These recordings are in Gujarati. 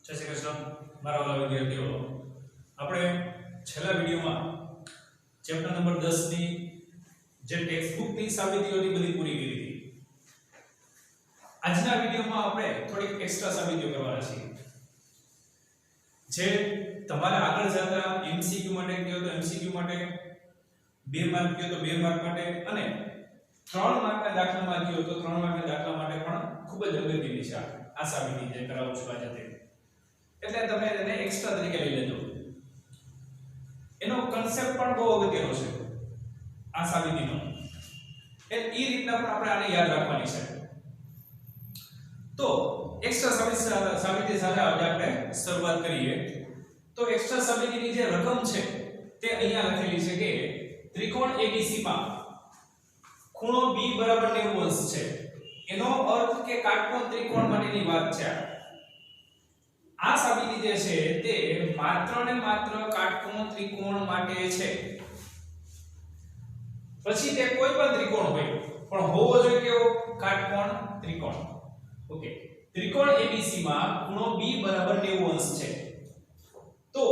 જય શ્રી કૃષ્ણ મારા વાલા વિદ્યાર્થીઓ આપણે છેલ્લા વિડિયોમાં ચેપ્ટર નંબર 10 ની જે ટેક્સ્ટ બુક ની સાબિતીઓ હતી બધી પૂરી કરી હતી. આજના વિડિયોમાં આપણે થોડીક એક્સ્ટ્રા સાબિતીઓ કરવાના છીએ જે તમારે આગળ જતા MCQ માટે કહો તો MCQ માટે 2 માર્ક કહો તો 2 માર્ક માટે અને 3 માર્કના દાખલામાં કહો તો 3 માર્કના દાખલા માટે પણ ખૂબ જ અગત્યની છે આ સાબિતી જે કરાવું છું આજે તે. એટલે તમે એને એક્સ્ટ્રા તરીકે લઈ લેજો. એનો કન્સેપ્ટ પણ બહુ અગત્યનો છે આ સાબિતીનો. એ રીતના પણ આપણે આને યાદ રાખવાની છે. તો એક્સ્ટ્રા સાબિતી સાથે આજે આપણે શરૂઆત કરીએ. તો એક્સ્ટ્રા સાબિતીની જે રકમ છે તે અહીંયા લખેલી છે કે ત્રિકોણ ABC માં ખૂણો B બરાબર 90 અંશ છે. એનો અર્થ કે કાટકોણ ત્રિકોણ માટેની વાત છે. આ સાબિતી જે છે તે માત્ર ને માત્ર કાટકોણ ત્રિકોણ માટે છે. પછી તે કોઈ પણ ત્રિકોણ હોય પણ હોવો જોઈએ કેવો કાટકોણ ત્રિકોણ. ઓકે, ત્રિકોણ ABC માં ખૂણો B બરાબર 90 અંશ છે. તો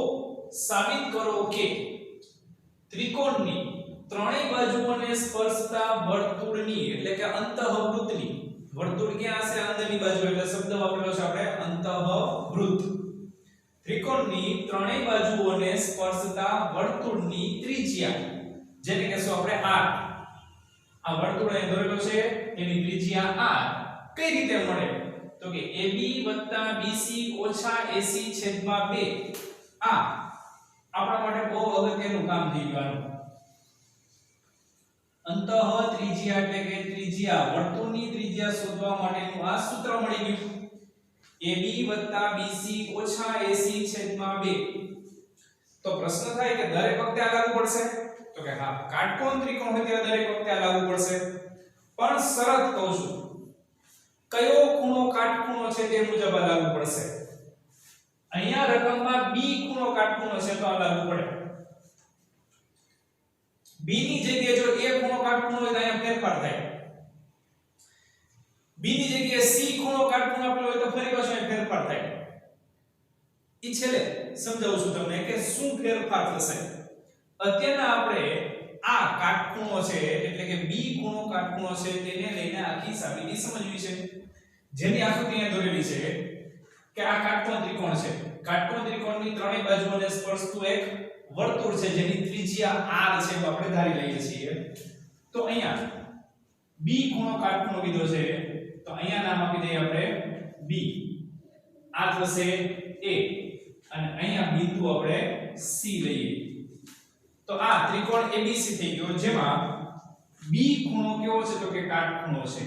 સાબિત કરો કે ત્રિકોણની ત્રણેય બાજુઓને સ્પર્શતા વર્તુળની એટલે કે અંતઃવૃત્તની, વર્તુળ ક્યાં હશે અંદરની બાજુ એટલે શબ્દ વાપરેલો છે આપણે અંતઃવૃત્ત. ત્રિકોણની ત્રણેય બાજુઓને સ્પર્શતા વર્તુળની ત્રિજ્યા જેને કહેશું આપણે r. આ વર્તુળ અહીં દોરેલો છે એની ત્રિજ્યા r કઈ રીતે મળે તો કે AB BC AC છેદમાં 2. આ આપણા માટે બહુ અગત્યનું કામ થઈ ગયું. અંતઃ ત્રિજ્યા એટલે કે ત્રિજ્યા વર્તુળની ત્રિજ્યા શોધવા માટેનું આ સૂત્ર મળી ગયું. AB BC AC છેદમાં 2. તો પ્રશ્ન થાય કે દરેક વખતે આ લાગુ પડશે તો કે હા, કાટકોણ ત્રિકોણ હોય ત્યારે દરેક વખતે આ લાગુ પડશે. પણ શરત કહું છું કયો ખૂણો કાટખૂણો છે તે મુજબ આ લાગુ પડશે. અહીંયા રકમમાં B ખૂણો કાટખૂણો છે તો આ લાગુ પડે. B ની જગ્યાએ જો A ખૂણો કાટખૂણો હોય તો અહીંયા ફેરફાર થાય. B ની જગ્યાએ C ખૂણો કાટખૂણો આપેલો હોય તો ફરી પાછો અહીં ફેરફાર થાય. ઈ છેલ્લે સમજાવું છું તમને કે શું ફેરફાર થશે. અત્યારના આપણે આ કાટખૂણો છે એટલે કે B ખૂણો કાટખૂણો છે તેને લઈને આખી સાબિતી સમજવી છે. જેની આકૃતિ અહીંયા દોરેલી છે કે આ કાટકોણ ત્રિકોણ છે. કાટકોણ ત્રિકોણની ત્રણેય બાજુઓને સ્પર્શતું એક વર્તુળ છે જેની ત્રિજ્યા r છે આપણે ધારી લઈએ છીએ. તો અહીંયા B ખૂણો કાટખૂણો કીધો છે તો અહીંયા નામ આપી દઈએ આપણે B. આ થશે A અને અહીંયા બિંદુ આપણે C લઈએ. તો આ ત્રિકોણ ABC થઈ ગયો જેમાં B ખૂણો કેવો છે તો કે કાટખૂણો છે.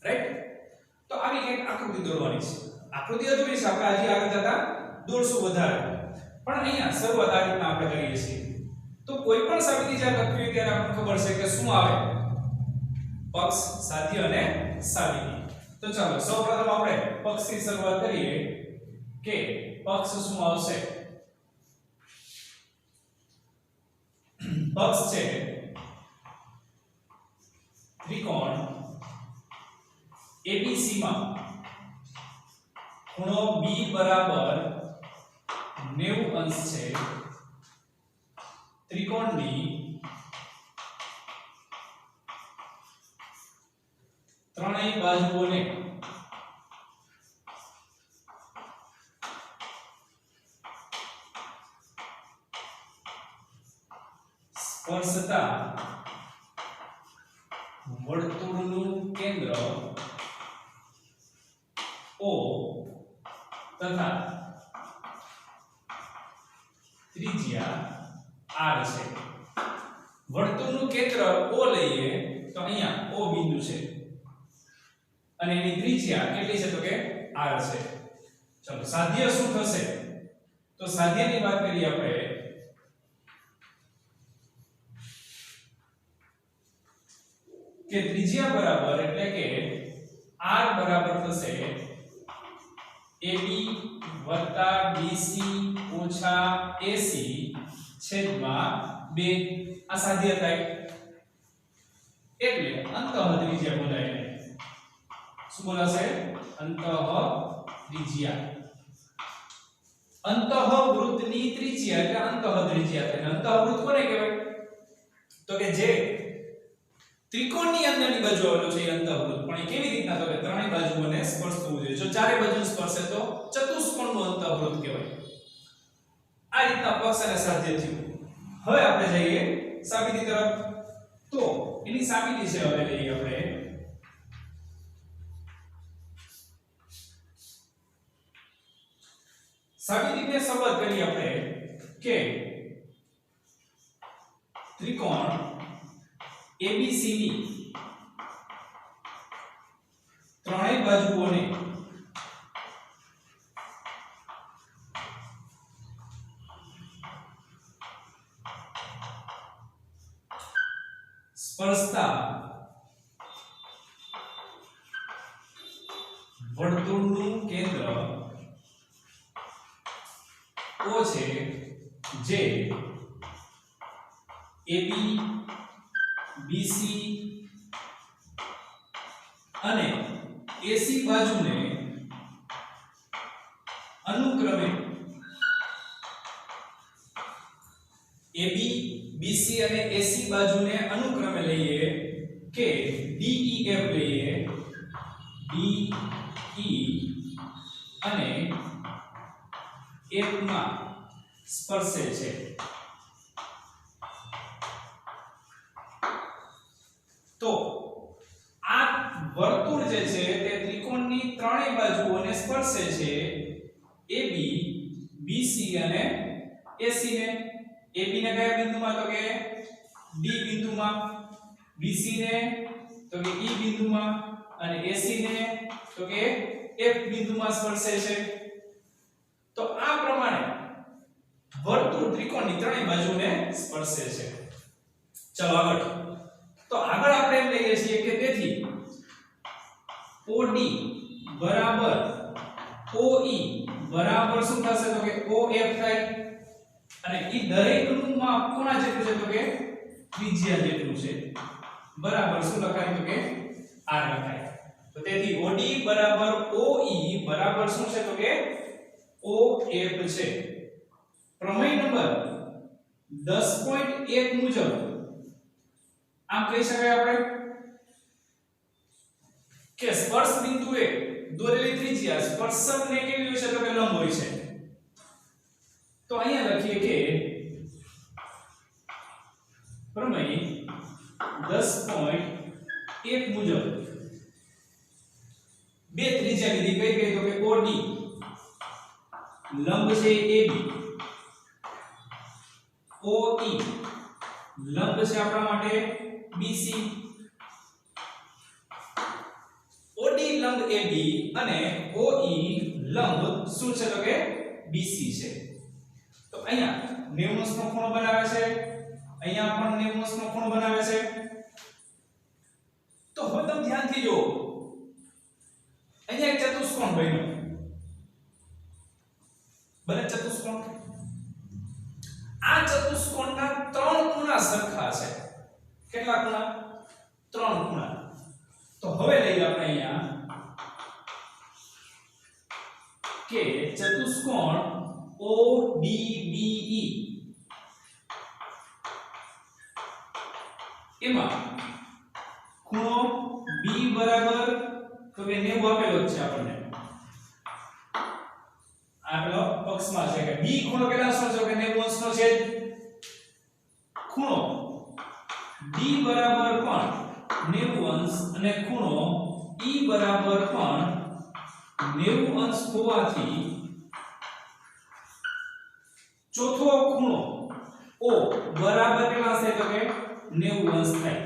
રાઈટ? તો આવી એક આકૃતિ દોરવાની છે. આકૃતિ અધૂરી છે, આપણે હજી આગળ જતા દોરશું વધારે. પણ અહીંયા શરૂઆત આ રીતના આપણે કરીએ છીએ. તો કોઈ પણ સાબિતી જ્યારે લખવી હોય ત્યારે આપણને ખબર છે કે શું આવે પક્ષ, સાધ્ય અને સાબિતી. તો ચાલો સૌપ્રથમ આપણે પક્ષથી શરૂઆત કરીએ કે પક્ષ શું આવશે. પક્ષ છે ત્રિકોણ ABC માં ખૂણો B બરાબર 90 અંશ છે. ત્રિકોણની ત્રણેય બાજુઓને સ્પર્શતા વર્તુળનું કેન્દ્ર O તથા ત્રિજ્યા r છે. વર્તુળનું કેન્દ્ર O લઈએ તો અહીંયા O બિંદુ છે અને એની ત્રિજ્યા કેટલી છે તો કે r છે. ચલો સાધ્ય શું થશે તો સાધ્યની વાત કરીએ આપણે કે ત્રિજ્યા બરાબર એટલે કે r બરાબર થશે AB BC AC છેદમાં 2. આ સાધ્ય થાય એટલે અંતઃ ત્રિજ્યા બોલાય. શું બોલાશે? અંતઃ ત્રિજ્યા. અંતઃવૃત્તની ત્રિજ્યા એટલે અંતઃત્રિજ્યા થાય. અંતઃવૃત્ત કોને કહેવાય? તો કે જે ત્રિકોણની અંદરની બાજુ આવેલું છે એ અંતઃવૃત્ત. પણ એ કેવી રીતના? તો કે ત્રણેય બાજુઓને સ્પર્શતું જોઈએ. જો ચારે બાજુ સ્પર્શે તો ચતુષ્કોણનું અંતઃવૃત્ત કહેવાય. આ રીતના પક્ષ અને સાધ્ય થયું. હવે આપણે જઈએ સાબિતી તરફ. તો એની સાબિતી છે હવે લઈએ આપણે. સાબિતીને શરૂઆત કરીએ આપણે કે ત્રિકોણ ABCD ત્રણેય બાજુઓને સ્પર્શતા વર્તુળનું કેન્દ્ર O છે, જે AB BC અને AC બાજુને અનુક્રમે AB BC અને AC બાજુને અનુક્રમે લઈએ કે DEF લઈએ, DE અને F માં સ્પર્શે છે. તો આ વર્તુળ જે છે તે ત્રિકોણની ત્રણેય બાજુઓને સ્પર્શે છે. AB BC અને AC ને. AB ને કયા બિંદુમાં? તો કે D બિંદુમાં, BC ને તો કે E બિંદુમાં અને AC ને તો કે F બિંદુમાં સ્પર્શે છે. તો આ પ્રમાણે વર્તુળ ત્રિકોણની ત્રણેય બાજુને સ્પર્શે છે. ચલો આગળ. તો આગળ આપણે એમ લઈએ છીએ કે તેથી OD બરાબર OE બરાબર શું થશે? તો કે OF થાય. અને ઈ દરેકનું માપ કોના જેટલું છે? તો કે ત્રિજ્યા જેટલું છે. બરાબર શું લખાય? તો કે R લખાય. તો તેથી OD બરાબર OE બરાબર શું છે? તો કે OF છે. પ્રમેય નંબર 10.1 મુજબ આમ કહી શકાય આપણે કે સ્પર્શ બિંદુએ દોરેલી ત્રિજ્યા સ્પર્શકને કેવી હોય છે? તો કે લંબ હોય છે. તો અહીંયા લખીએ કે પ્રમેય 10.1 મુજબ બે ત્રિજ્યા લીધી. કઈ કઈ? તો કે OD લંબ છે AB, OE લંબ છે આપણા માટે BC. OD લંબ AB અને OE લંબ શું છે? તો કે BC છે. તો અહીંયા 90 નો ખૂણો બનાવે છે, અહીંયા પણ 90 નો ખૂણો બનાવે છે. તો હવે તમે ધ્યાનથી જુઓ, અહીંયા એક ચતુષ્કોણ બન્યો. બને ચતુષ્કોણ. આ ચતુષ્કોણના ત્રણ ખૂણા સરખા છે. કેટલા ખૂણા? ત્રણ ખૂણા. તો હવે લઈએ આપણે અહીંયા કે ચતુષ્કોણ ODBE એમાં ખૂણો B બરાબર તો કે 90 આપેલો છે આપણને. આપેલો પક્ષમાં છે કે B ખૂણો કેટલા નો છે? કે 90 અંશનો છે. ખૂણો D બરાબર પણ 90 અંશ અને ખૂણો E બરાબર પણ 90 અંશ હોવાથી ચોથો ખૂણો O બરાબર કેટલા છે? તો કે 90 અંશ થાય.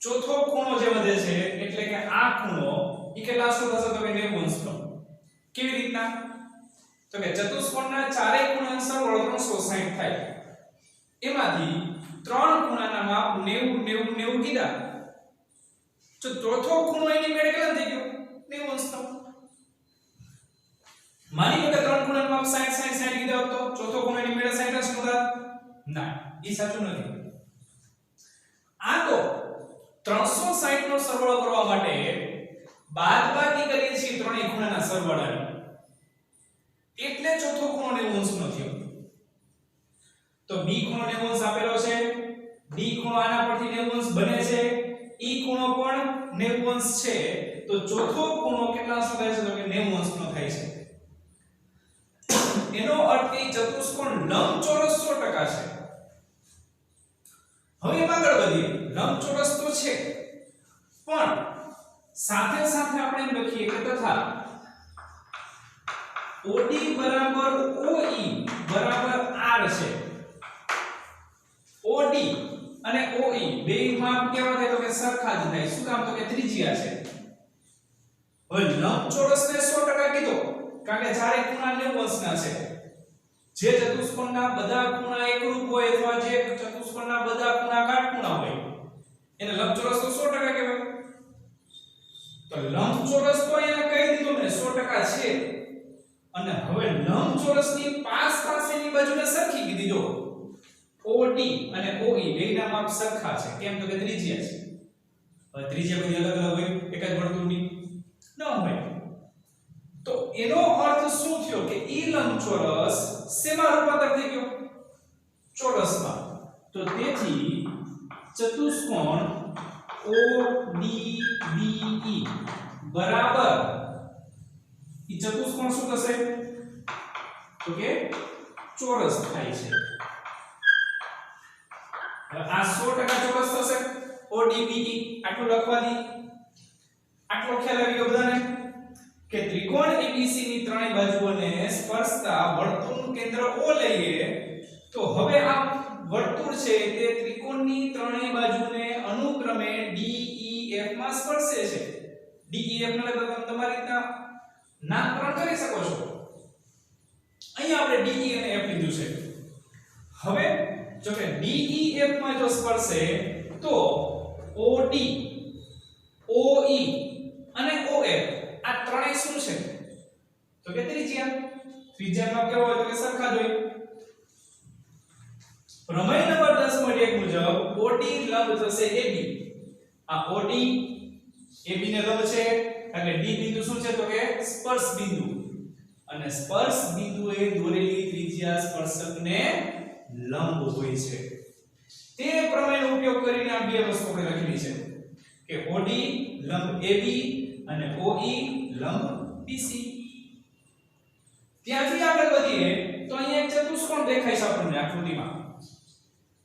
ચોથો ખૂણો જે વધે છે એટલે કે આ ખૂણો ઈ કેટલા અંશનો થશે? તો કે 90 અંશનો. કેવી રીતના? તો કે ચતુષ્કોણના ચારેય ખૂણાનો સરવાળો 360 થાય. એમાંથી ત્રણ ખૂણાના માપ 90 90 90 કીધા. તો ચોથો ખૂણો એની મેળે કેટલા થઈ ગયો? 90 અંશનો. માની લો કે ત્રણ ખૂણાના માપ 60 60 60 કીધા તો ચોથો ખૂણો એની મેળે 60 અંશનો થાય. ના, ઈ સાચું નથી. આ તો 360 નો સરવાળો કરવા માટે બાદબાકી કરીએ છીએ ત્રણેય ખૂણાના સરવાળાની. એટલે ચોથો ખૂણો 90 અંશનો થયો. તો b ખૂણો 90 અંશ આપેલો છે, d ખૂણો આના પરથી 90 અંશ બને છે, e ખૂણો પણ 90 અંશ છે. તો ચોથો ખૂણો કેટલા અંશનો થાય છે? તો કે 90 અંશનો થાય છે. એનો અર્થ કે ચતુષ્કોણ લંબચોરસ 100% છે. હવે આગળ વધીએ. લંબચોરસ તો છે, પણ સાથે સાથે આપણે એમ લખીએ કે તથા OD બરાબર OE બરાબર R છે. OD અને OE બે માપ કેવા થાય? તો કે સરખા જ થાય. શું કામ? તો કે ત્રિજ્યા છે. હવે લંબચોરસને 100% કીધો કારણ કે ચારે ખૂણા 90 અંશના છે. જે ચતુષ્કોણના બધા ખૂણા એકરૂપ હોય અથવા જે ચતુષ્કોણના બધા ખૂણા કાટખૂણા હોય એને લંબચોરસ તો 100% કહેવાય. તો લંબચોરસ તો અહીંયા કહી દીધું મેં 100% છે. અને હવે લંબચોરસની પાસેની બાજુને સરખી કીધી. જો OD અને OE બેયના માપ સરખા છે. કેમ? તો કે ત્રિજ્યા છે. હવે ત્રિજ્યા બધી અલગ અલગ હોય, એક જ વર્તુળની ન હોય. તો એનો અર્થ શું થયો કે ઈ લંબચોરસ શેમાં રૂપાંતર થઈ ગયો? ચોરસમાં. તો તેથી ચતુષ્કોણ ODBE બરાબર ઈ ચતુષ્કોણ શું થશે? તો કે ચોરસ થાય છે. આ 100% ચોરસ થશે. ODBE આટલું લખવા દી. આટલો ખ્યાલ આવી ગયો બધાને કે ત્રિકોણ ABC ની ત્રણેય બાજુઓને સ્પર્શતા વર્તુળનું કેન્દ્ર O લઈએ તો હવે આ વર્તુળ છે તે ત્રિકોણની ત્રણેય બાજુને અનુક્રમે DEF માં સ્પર્શે છે. DEF ને તમે તમારી રીતના નામકરણ કરી શકો છો. અહીંયા આપણે DE અને F લીધું છે. હવે જો કે DEF માં જો સ્પર્શે તો OD, OE અને OF આ ત્રણેય શું છે? તો કે ત્રિજ્યા. ત્રિજ્યામાં કેવો હોય? તો કે સરખા જ હોય. પ્રમેય નંબર 10.1 મુજબ OD લંબ થશે AB. આ OD AB ને લંબ છે એટલે D બિંદુ શું છે? તો કે સ્પર્શ બિંદુ. અને સ્પર્શ બિંદુએ દોરેલી ત્રિજ્યા સ્પર્શકને લંબ હોય છે. તે પ્રમેયનો ઉપયોગ કરીને આ બે વસ્તુ આપણે લખેલી છે કે OD લંબ AB અને OE લંબ BC. ત્યાંથી આગળ વધીએ તો અહીંયા એક ચતુષ્કોણ દેખાય છે આપણને આકૃતિમાં.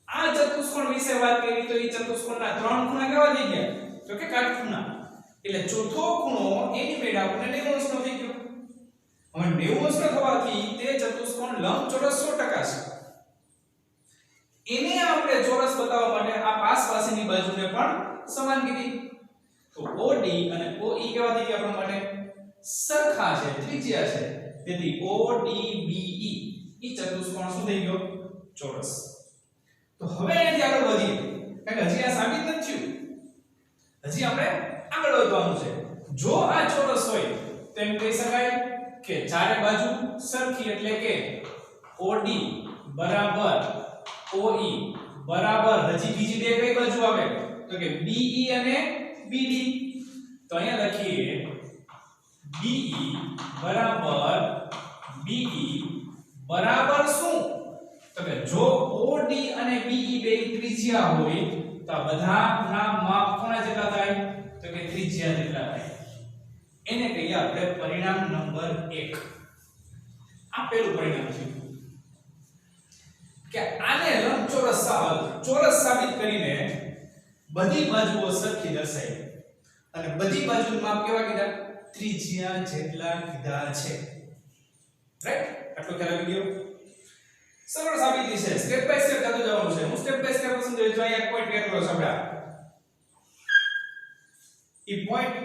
આ ચતુષ્કોણ વિશે વાત કરી તો એ ચતુષ્કોણના ત્રણ ખૂણા કેવા થઈ ગયા? તો કે કાટખૂણા. એટલે ચોથો ખૂણો એની મેળ આપણને 90 અંશનો થઈ ગયો. હવે 90 અંશનો થવાથી તે ચતુષ્કોણ લંબચોરસ 100% છે. એને આપણે ચોરસ બતાવવા માટે આ પાસેની બાજુને પણ સમાન કીધી. તો OD અને OE કેવા થઈ ગયા આપણા માટે? સરખા છે, ત્રિજ્યા છે. તેથી ODBE ઈ ચતુષ્કોણ શું થઈ ગયો? ચોરસ. તો હવે અહીંથી આગળ વધીએ કારણ કે હજી આ સાબિત નથી થયું. હજી આપણે આગળ વધવાનું છે. જો આ ચોરસ હોય તો એમ કહી શકાય કે ચારે બાજુ સરખી એટલે કે OD બરાબર OE બરાબર હજી બીજી બે કઈ બાજુ આવે? તો કે BE અને BD. તો અહીંયા લખીએ BE બરાબર BE બરાબર શું? તો કે જો OD અને BE બે ત્રિજ્યા હોય તો આ બધાના માપ કોના જેટલા થાય? તો કે ત્રિજ્યા જેટલા થાય. એને કહીએ આપણે પરિણામ નંબર 1. આ પહેલું પરિણામ છે કે આને લંબચોરસ ચોરસ સાબિત કરીને બધી બાજુઓ સરખી દર્શાવી અને બધી બાજુનું માપ કેવા કીધા? ત્રિજ્યા જેટલા કીધા છે. રાઈટ? આટલો ખ્યાલ આવી ગયો. સરળ સાબિતી છે. સ્ટેપ બાય સ્ટેપ જતું જવાનું છે. હું સ્ટેપ બાય સ્ટેપ સમજાવું છું. અહીંયા એક પોઈન્ટ કેટલો છે આપડા? ઈ પોઈન્ટ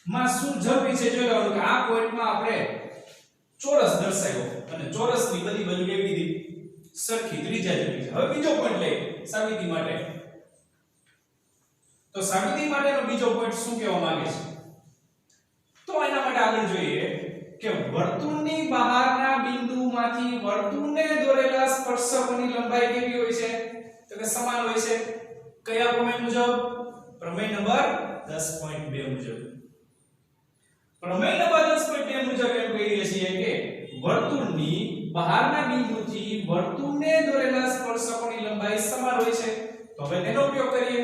માં શું જરૂરી છે જોઈ લેવાનું કે આ પોઈન્ટમાં આપણે ચોરસ દર્શાવ્યો અને ચોરસની બધી બાજુ કેવી કીધી? સરખી ત્રિજ્યા જેટલી છે. હવે બીજો પોઈન્ટ લઈએ સાબિતી માટે. તો સાબિતી માટેનો બીજો પોઈન્ટ શું કહેવા માંગે છે? તો એના માટે આગળ જોઈએ કે વર્તુળની બહારના બિંદુમાંથી વર્તુળને દોરેલા સ્પર્શકોની લંબાઈ કેવી હોય છે? તો કે સમાન હોય છે. કયા પ્રમેય મુજબ? પ્રમેય નંબર 10.2 મુજબ. પ્રમેય નંબર 10.2 મુજબ એમ કહીએ છીએ કે બહારના બિંદુથી વર્તુળને દોરેલા સ્પર્શકોની લંબાઈ સમાન હોય છે. તો હવે તેનો ઉપયોગ કરીએ.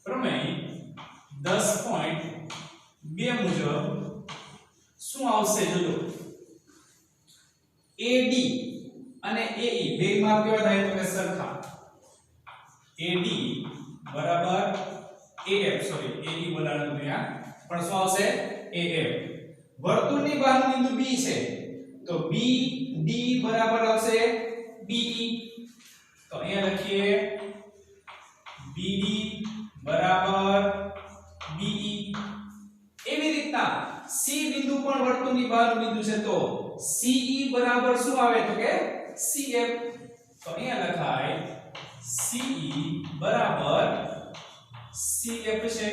પ્રમેય 10.2 મુજબ શું આવશે જોજો. AD અને AE બે માપ કેવા થાય તો કે સરખા. AD બરાબર AF સોરી AE બોલાવાનું ત્યાં પણ શું આવશે AF. વર્તુળની બહારનું બિંદુ B છે તો BD બરાબર આવશે BE. તો અહીંયા લખીએ BD બરાબર BE. એવી રીતના C બિંદુ પણ વર્તુળની બહારનું બિંદુ છે તો CE બરાબર શું આવે તો કે CF. તો અહીંયા લખાય CE બરાબર CF છે.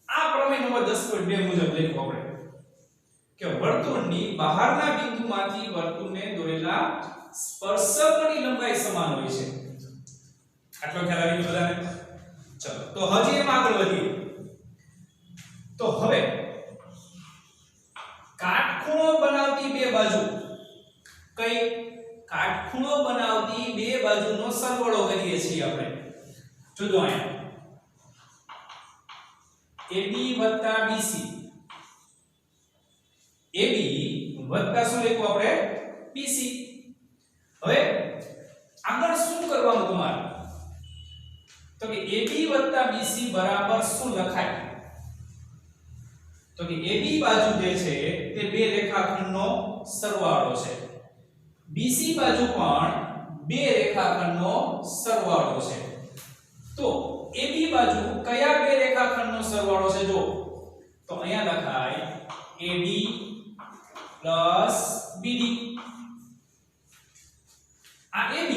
આ પ્રમેય નંબર 10.2 મુજબ લખ્યું આપણે કે વર્તુળની બહારના બિંદુમાંથી વર્તુળને દોરેલા સ્પર્શકોની લંબાઈ સમાન હોય છે. આટલો ખ્યાલ આવી ગયો બધાને? ચલો તો હજી એમ આગળ વધીએ. તો હવે કાટખૂણો બનાવતી બે બાજુ કઈ કાટખૂણો બનાવતી બે બાજુનો સરવાળો કરીએ છીએ આપણે. જોજો અહીંયા AB વત્તા BC. AB વત્તા શું લખ્યું આપણે BC. હવે આગળ શું કરવાનું તમારે તો કે AB વત્તા BC બરાબર શું લખાય તો કે AB બાજુ જે છે તે બે રેખાખંડનો સરવાળો છે. BC બાજુ પણ બે રેખાખંડનો સરવાળો છે. તો AB બાજુ કયા બે રેખાખંડનો સરવાળો છે જો તો અહીંયા લખાય AD પ્લસ BD. આ AB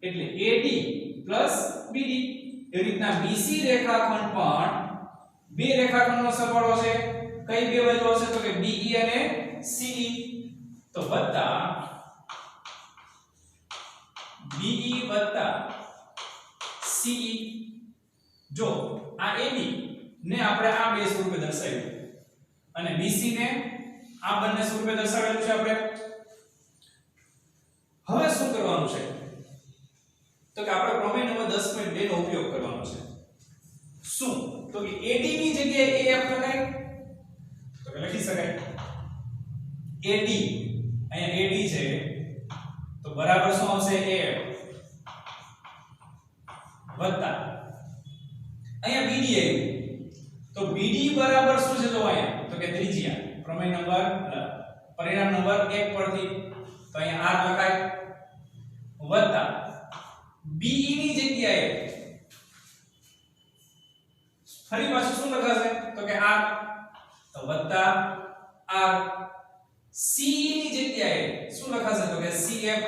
એટલે AD પ્લસ BD. એ રીતના BC રેખાખંડ પણ બે રેખાખંડનો સરવાળો છે. કઈ બે બાજુ હશે તો કે BE અને CE. તો વત્તા BE વત્તા CE. જો આ AB ને આપણે આ બે સ્વરૂપે દર્શાવ્યું અને BC ને આ બંને સ્વરૂપે દર્શાવેલું છે આપણે. હવે શું કરવાનું છે તો કે આપણે પ્રમેય નંબર 10.2 નો ઉપયોગ કરવાનો છે. શું તો કે AD ની જગ્યાએ AF લખાય તો કે લખી શકાય AD. અહીંયા AD છે તો બરાબર શું આવશે AF વત્તા અહીંયા BD આવ્યું તો BD બરાબર શું છે જો અહીંયા તો કે ત્રિજ્યા. પ્રમેય નંબર પરિણામ નંબર 1 પરથી તો અહીંયા R લખાય વત્તા BE ની જગ્યાએ ફરી પાછું શું લખાશે તો કે R તો વત્તા R. CE ની જગ્યાએ શું લખાશે તો કે CF.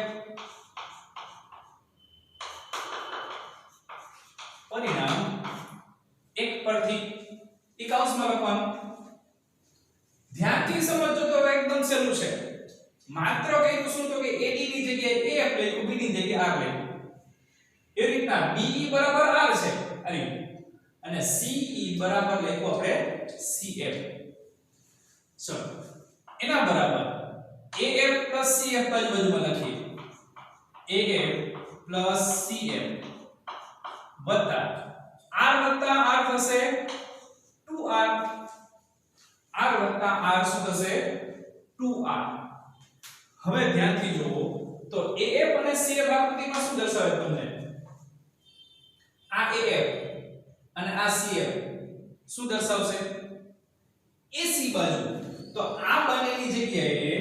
પરિણામ 1 પરથી એકાઉન્ટમાં લખવાનું. ધ્યાનથી સમજો તો એકદમ સહેલું છે. માત્ર કઈક શું તો કે AD ની જગ્યાએ AF લખ્યું BD ની જગ્યાએ R લખ્યું. એ રીતના BE બરાબર R છે અને CE બરાબર લખ્યું આપણે CF. ચલો એના બરાબર AF CF બાજુમાં લખીએ AF CF વત્તા R થશે 2R. R વત્તા R શું થશે 2R. હવે ધ્યાનથી જુઓ તો AF અને CF આકૃતિમાં શું દર્શાવે તમને આ AF અને આ CF શું દર્શાવશે AC બાજુ. તો આ બંનેની જગ્યાએ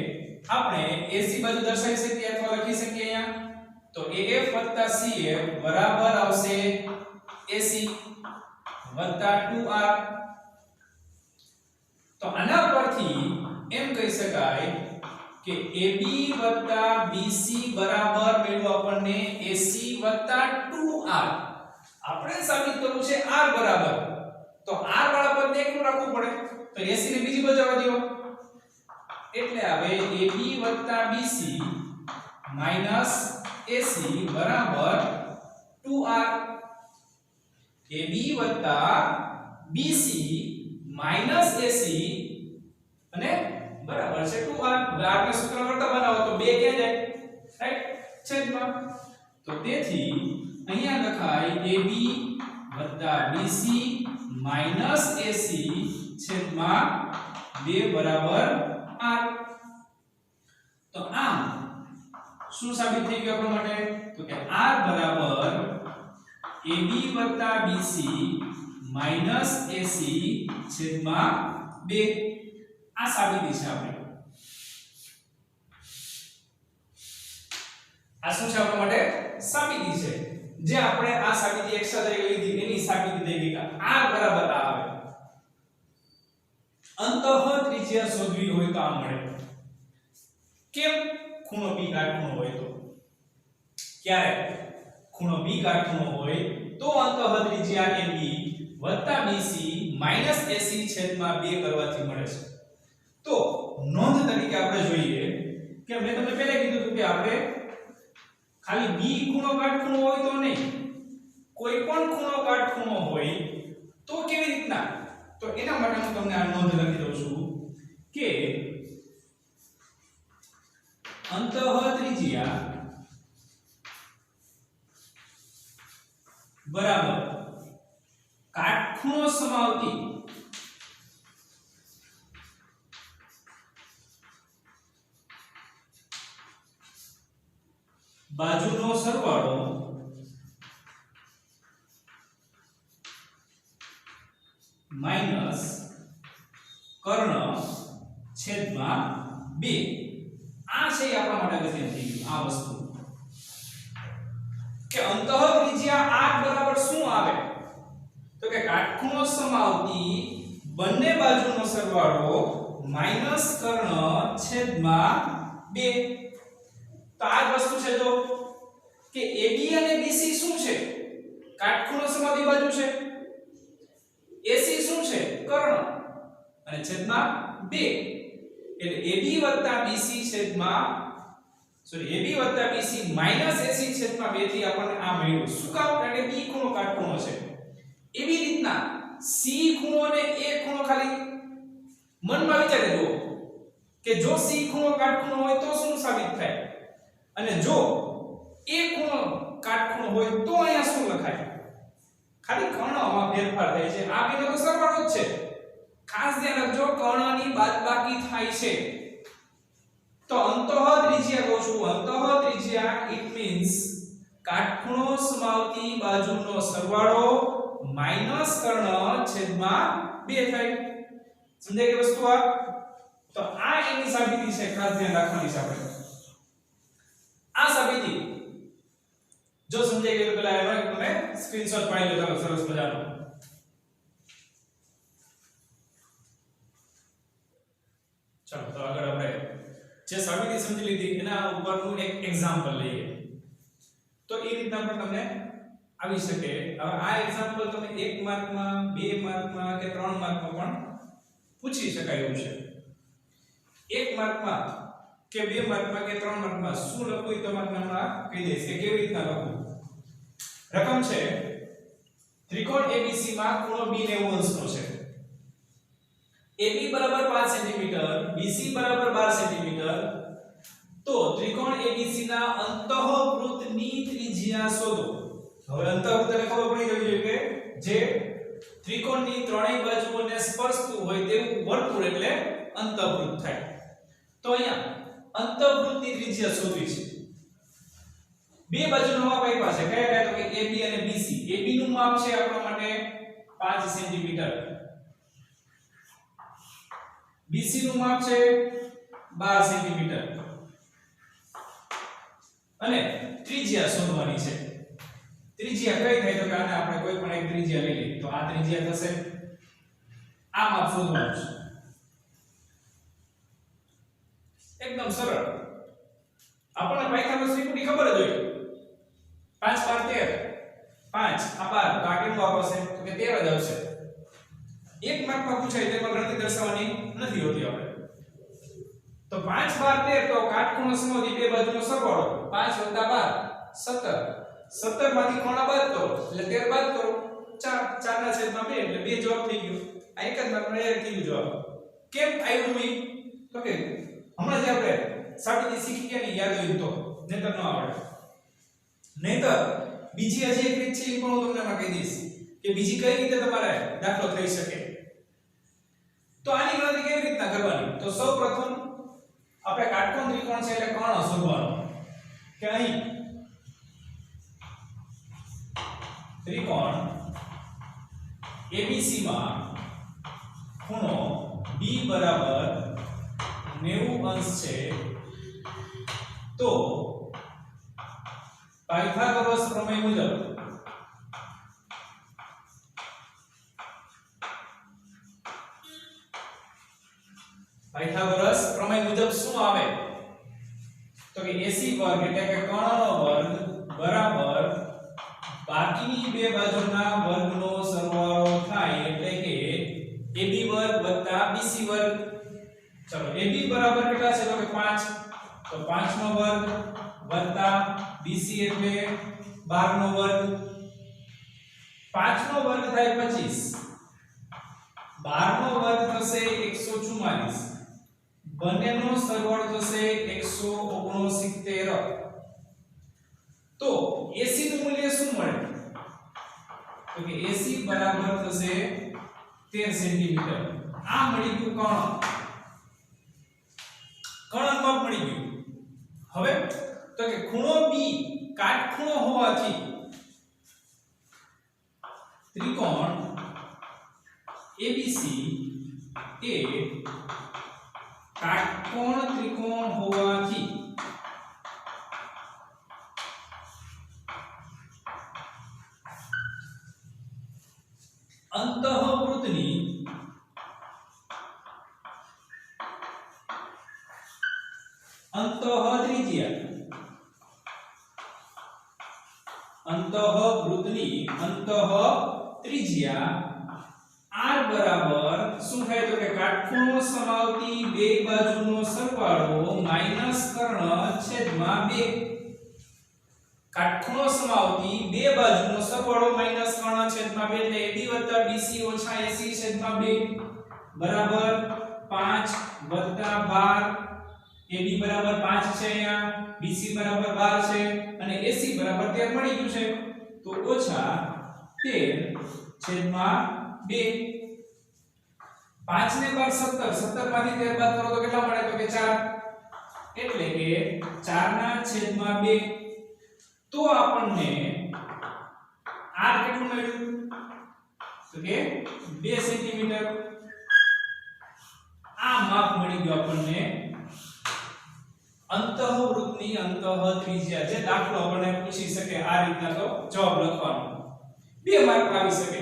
આપણે AC બાજુ દર્શાવી શકીએ અથવા લખી શકીએ અહીંયા તો AF CF બરાબર આવશે AC વત્તા 2R. તો આના પરથી એમ કહી શકાય કે AB વત્તા BC બરાબર મેળવો આપણને AC વત્તા 2R. આપણે સાબિત કરવું છે R બરાબર તો R વાળા પદ એકલું રાખવું પડે તો AC ને બીજી બાજુ આવવા દો એટલે આવે AB વત્તા BC માઈનસ AC બરાબર 2R. AB વત્તા BC માઈનસ AC અને બરાબર છે 2r. હવે r ને સૂત્ર કરતા બનાવો તો 2 ક્યાં જાય? રાઈટ, છેદમાં. તો તેથી અહીંયા લખાય ab bc ac છેદમાં 2 બરાબર r. તો આમ શું સાબિત થઈ ગયું આપણા માટે? તો કે r બરાબર ab bc ac છેદમાં 2. આ સાબિતી છે આપણે. આ શું છે આપણા માટે? સાબિતી છે. જે આપણે આ સાબિતી એક્સ્ટ્રા તરીકે લીધી એની સાબિતી થઈ ગઈ કે r બરાબર આ આવે. અંતઃ ત્રિજ્યા શોધવી હોય તો આ મળે. કેમ? ખૂણો b કાટખૂણો હોય તો. ક્યારે ખૂણો b કાટખૂણો હોય તો અંતઃ ત્રિજ્યા ab bc ac છેદમાં 2 કરવાથી મળે છે. તો નોંધ તરીકે આપણે જોઈએ કે મેં તમને પહેલા કીધું હતું કે આપણે ખાલી b ખૂણો કાટખૂણો હોય તો નહીં, કોઈ પણ ખૂણો કાટખૂણો હોય તો કેવી રીતના? તો એના માટે હું તમને આ નોંધ લખી દઉં છું કે અંતઃ ત્રિજ્યા બરાબર કાટખૂણો સમાવતી બાજુનો સરવાળો માઈનસ કર્ણ છેદમાં 2. આ છે આપણા માટે અગત્યનું થઈ ગયું આ વસ્તુ કે અંતઃ ત્રિજ્યા r બરાબર શું આવે? તો કે કાટખૂણો સમાવતી બંને બાજુનો સરવાળો માઈનસ કર્ણ છેદમાં 2. તો આ વસ્તુ છે જો કે AB અને BC શું છે? કાટખૂણો સમાવતી બાજુ છે. AC શું છે? કર્ણ અને છેદમાં 2. એટલે AB BC છેદમાં AB BC AC છેદમાં 2 થી આપણને આ મળ્યું. શું કામ? કારણ કે B ખૂણો કાટખૂણો છે. એવી રીતના C ખૂણો અને A ખૂણો ખાલી મનમાં વિચારી જુઓ કે જો C ખૂણો કાટખૂણો હોય તો શું સાબિત થાય અને જો A ખૂણો કાટખૂણો હોય તો અહીંયા શું લખાય? ખાલી કર્ણમાં ફેરફાર થાય છે. આ બેનો તો સરવાળો જ છે. ખાસ ધ્યાન રાખજો, કર્ણની બાદબાકી થાય છે. તો અંતઃ ત્રિજ્યા કહું છું, અંતઃ ત્રિજ્યા ઇટ મીન્સ કાટખૂણો સમાવતી બાજુનો સરવાળો માઈનસ કર્ણ છેદમાં 2 થાય. સમજાય ગઈ વસ્તુ? આ તો આ એની સાબિતી છે. ખાસ ધ્યાન રાખવાની છે આપણે. આ સાબિતી જો સમજાઈ ગયું તો પેલા એનો તમે સ્ક્રીનશોટ પાડી લો. ચાલો, સરસ મજાનો. ચાલો તો આગળ આપણે જે સાબિતી સમજી લીધી એના ઉપરનું એક એક્ઝામ્પલ લઈએ. તો એ રીતના પણ તમને આવી શકે. હવે આ એક્ઝામ્પલ તમે 1 માર્કમાં 2 માર્કમાં કે 3 માર્કમાં પણ પૂછી શકાય એવું છે. 1 માર્કમાં કે 2 માર્કમાં કે 3 માર્કમાં શું લખવું એ તમારે હમણાં કહી દઈશ કે કેવી રીતના લખવું. રકમ છે ત્રિકોણ ABC માં ખૂણો B 90 અંશનો છે. AB બરાબર 5 સેન્ટીમીટર, BC બરાબર 12 સેન્ટીમીટર. તો ત્રિકોણ ABC ના અંતઃવૃત્તની ત્રિજ્યા શોધો. હવે અંતઃવૃત્ત એટલે ખબર પડી જવી જોઈએ કે જે ત્રિકોણની ત્રણેય બાજુઓને સ્પર્શતું હોય તેવું વર્તુળ એટલે અંતઃવૃત્ત થાય. તો અહીંયા અંતઃવૃત્તની ત્રિજ્યા શોધવી છે. બે બાજુનો માપ આપ્યા છે. કયા કયા? તો કે AB અને BC. AB નું માપ છે આપણા માટે 5 સેન્ટીમીટર. BC નું માપ છે 12 સેન્ટીમીટર. અને ત્રિજ્યા શોધવાની છે. ત્રિજ્યા કઈ થાય? તો કે આને આપણે કોઈ પણ એક ત્રિજ્યા લઈ લઈએ. તો આ ત્રિજ્યા થશે. આ માપ શોધવાનું છે. એકદમ સરળ. આપણને પાયથાગોરસ ત્રિપુટી ખબર જ હોય. 5 * 13 5 આ 12 તો આ કેટલું આવશે? તો કે 13 જ આવશે. એક માર્કમાં પૂછાય તેમાં ગણતરી દર્શાવવાની નથી હોતી આપણે. તો 5 * 12 તો કાટખૂણો સમાવતી બે બાજુનો સરવાળો 5 + 12 17. 17 માંથી ખૂણા બાદ કરો એટલે 13 બાદ કરો 4 4 ના છેદમાં 2 એટલે 2 જવાબ થઈ ગયો. આ એક જ માર્કમાં ડાયરેક્ટ થઈ ગયો જવાબ. કેમ આવ્યું? તો કે હમણાં જે આપણે સાબિતી શીખી ગયા ને યાદ હોય તો નહીતર ન આવડે. નહીતર બીજી હજી એક રીત છે એ પણ હું તમને માં કહી દઈશ કે બીજી કઈ રીતે તમારે દાખલો થઈ શકે. તો આની ગણતરી કેવી રીતના કરવાની? તો સૌપ્રથમ આપણે કાટકોણ ત્રિકોણ છે એટલે કર્ણ શોધવાનો કે અહીં ત્રિકોણ ABC માં ખૂણો B બરાબર 90 અંશ છે તો પાયથાગોરસ પ્રમેય મુજબ પાયથાગોરસ પ્રમેય મુજબ શું આવે તો કે AC વર્ગ એટલે કે કર્ણનો વર્ગ બરાબર બાકીની બે બાજુના વર્ગનો સરવાળો થાય એટલે કે AB વર્ગ BC વર્ગ. ચલો AB બરાબર કેટલા છે તો કે 5 તો 5 નો વર્ગ વત્તા BC એટલે 12 નો વર્ગ. 5 નો વર્ગ થાય 25 12 નો વર્ગ થશે 144 બંનેનો સરવાળો થશે 169. તો AC નું મૂલ્ય શું મળે તો કે AC બરાબર થશે 13 સેન્ટીમીટર. આ મળી ગયું કર્ણ માપ મળી ગયું. હવે તો કે ખૂણો B કાટખૂણો હોવાથી ત્રિકોણ ABC એ કાટકોણ ત્રિકોણ હોવાથી અંતઃવૃત્તની અંતઃત્રિજ્યા r બરાબર શું થાય તો કે કાટખૂણો સમાવતી બે બાજુનો સરવાળો માઈનસ કર્ણ છેદમાં 2. કાટખૂણો સમાવતી બે બાજુનો સરવાળો માઈનસ કર્ણ છેદમાં 2 એટલે AB BC AC છેદમાં 2 બરાબર 5 12 AB બરાબર 5 છે અહીંયા BC બરાબર 12 છે અને AC બરાબર 13 મળી ગયું છે તો ઓછા 13 છેદમાં 2. 5 ને 12 17 માંથી 13 બાદ કરો તો કેટલા મળે તો કે 4 એટલે કે 4 ના છેદમાં 2. તો આપણને r કેટલું મળ્યું તો કે 2 સેન્ટીમીટર. આ માપ મળી ગયું આપણને અંતઃવૃત્તની અંતઃત્રિજ્યા. જે દાખલો આપણને પૂછી શકે આ રીતના તો જવાબ લખવાનો 2 માર્ક આવી શકે.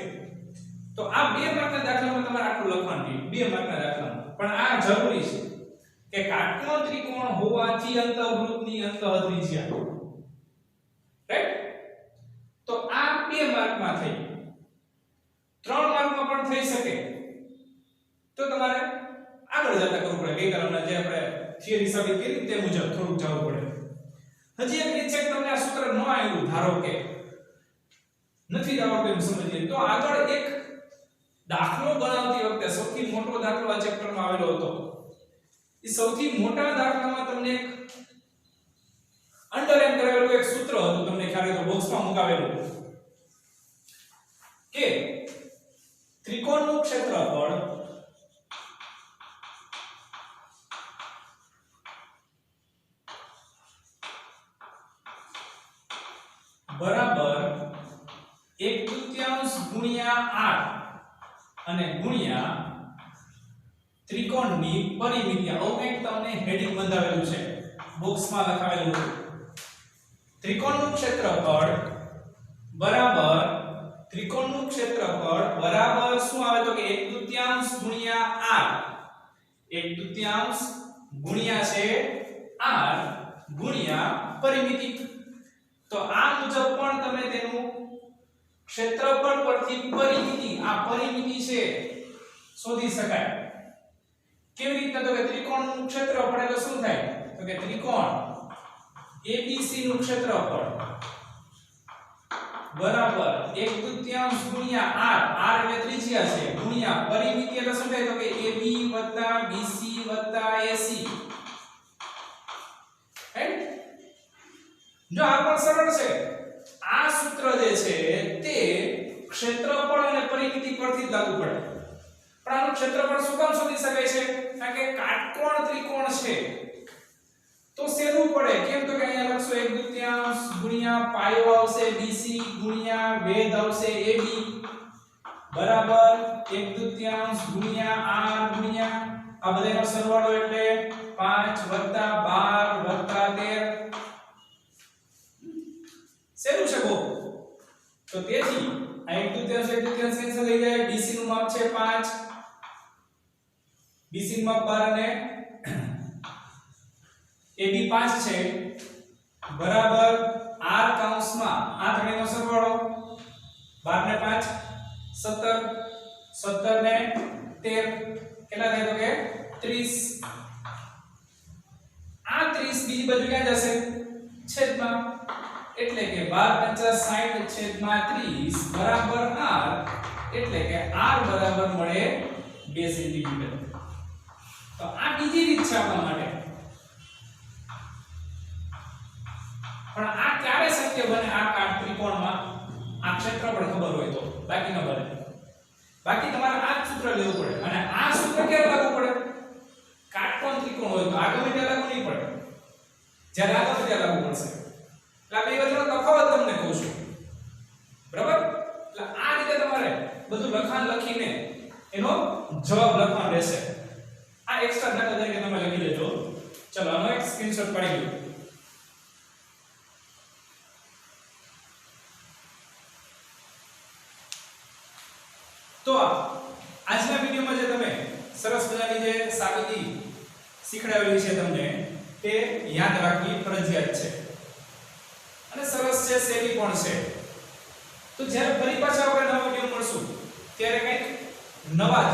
તો આ 2 માર્કના દાખલામાં તમારે આટલું લખવાનું છે 2 માર્કના દાખલામાં. પણ આ જરૂરી છે કે કાટકોણ ત્રિકોણ હોવાથી અંતઃવૃત્તની અંતઃત્રિજ્યા. રાઈટ? તો આ 2 માર્કમાં થઈ 3 માર્કમાં પણ થઈ શકે. તો તમારે આગળ જતા કરવું પડે. ગઈકાલના જે આપણે થિયરી સાબિત કરી તે મુજબ થોડુંક જવું પડે. હજી એક રીત છે કે તમને આ સૂત્ર ન આવ્યું ધારો કે નથી આવડતું એમ સમજીએ તો આગળ એક દાખલો ગણાવતી વખતે સૌથી મોટો દાખલો આ ચેપ્ટરમાં આવેલો હતો. એ સૌથી મોટા દાખલામાં તમને એક અંડરલાઈન કરેલું એક સૂત્ર હતું. તમને ખ્યાલ હોય તો બોક્સમાં મુકાવેલું કે ત્રિકોણનું ક્ષેત્રફળ બરાબર 1/3 ગુણ્યા r અને ગુણ્યા ત્રિકોણની પરિમિતિ. આવું કંઈક તમને હેડિંગ બંધાવેલું છે બોક્સમાં લખાવેલું છે. ત્રિકોણનું ક્ષેત્રફળ બરાબર શું આવે તો કે 1/3 ગુણ્યા r. 1/3 ગુણ્યા છે r ગુણ્યા પરિમિતિ. તો આ મુજબ પણ તમે તેનું ક્ષેત્રફળ પરથી પરિમિતિ આ પરિમિતિ છે શોધી શકાય. કેવી રીતે તો કે ત્રિકોણનું ક્ષેત્રફળ એટલે શું થાય તો કે ત્રિકોણ ABC નું ક્ષેત્રફળ બરાબર 1/3 ગુણ્યા r. r એટલે ત્રિજ્યા છે ગુણ્યા પરિમિતિ એટલે શું થાય તો કે AB BC AC પડશે આ સૂત્ર જે છે તે ક્ષેત્રફળ અને પરિમિતિ પરથી જ લાગુ પડે પણ આનું ક્ષેત્રફળ શું કામ શોધી શકાય છે કારણ કે કાટકોણ ત્રિકોણ છે તો શેનું પડે કેમ તો કે અહીંયા લખશો 1/2 ગુણ્યા પાયો આવશે BC ગુણ્યા વેધ આવશે AB બરાબર 1/2 ગુણ્યા R ગુણ્યા આ બધાનો સરવાળો એટલે 5 + 12 + 13 શેનું છે બો તો તેથી આ 1/2 કેન્સલ થઈ જાય BC નું માપ છે 5 BC નું માપ 12 અને AB 5 છે બરાબર R કૌંસમાં આ ત્રણેયનો સરવાળો 12 ને 5 17 17 ને 13 કેટલા થાય તો કે 30 આ 30 બીજી બાજુ ક્યાં જશે છેદમાં એટલે કે 12 × 50 છેદમાં 30 બરાબર R એટલે કે R બરાબર મળે 2 સેન્ટીમીટર તો આ બીજી રીત છે આપણા માટે પણ આ ક્યારે શક્ય બને આ કાટ ત્રિકોણમાં આ ક્ષેત્રફળ ખબર હોય તો બાકી ન બને બાકી તમારે આ સૂત્ર લેવું પડે અને આ સૂત્ર ક્યારે લાગુ પડે કાટકોણ ત્રિકોણ હોય તો આગળ ત્યાં લાગુ નહીં પડે જ્યારે આગળ ત્યાં લાગુ પડશે એટલે આ બે વચ્ચેનો તફાવત તમને કહું છું બરાબર એટલે આ રીતે તમારે બધું લખાણ લખીને એનો જવાબ લખવાનો રહેશે આ એક્સ્ટ્રા દાખલા તરીકે તમે લખી લેજો ચલો આનો એક સ્ક્રીનશોટ પાડી લો તો આજના વિડિયોમાં જે તમે સરસ મજાની જે સાબિતી શીખડાવેલી છે તમને તે યાદ રાખવી ફરજિયાત છે અને સરસ છે સેલી પણ છે તો જ્યારે ફરી પાછા આપણે નવા વિડિયો મળશું ત્યારે કંઈક નવા જ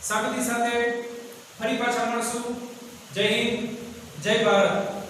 સાબિતી સાથે ફરી પાછા મળશું જય હિન્દ જય ભારત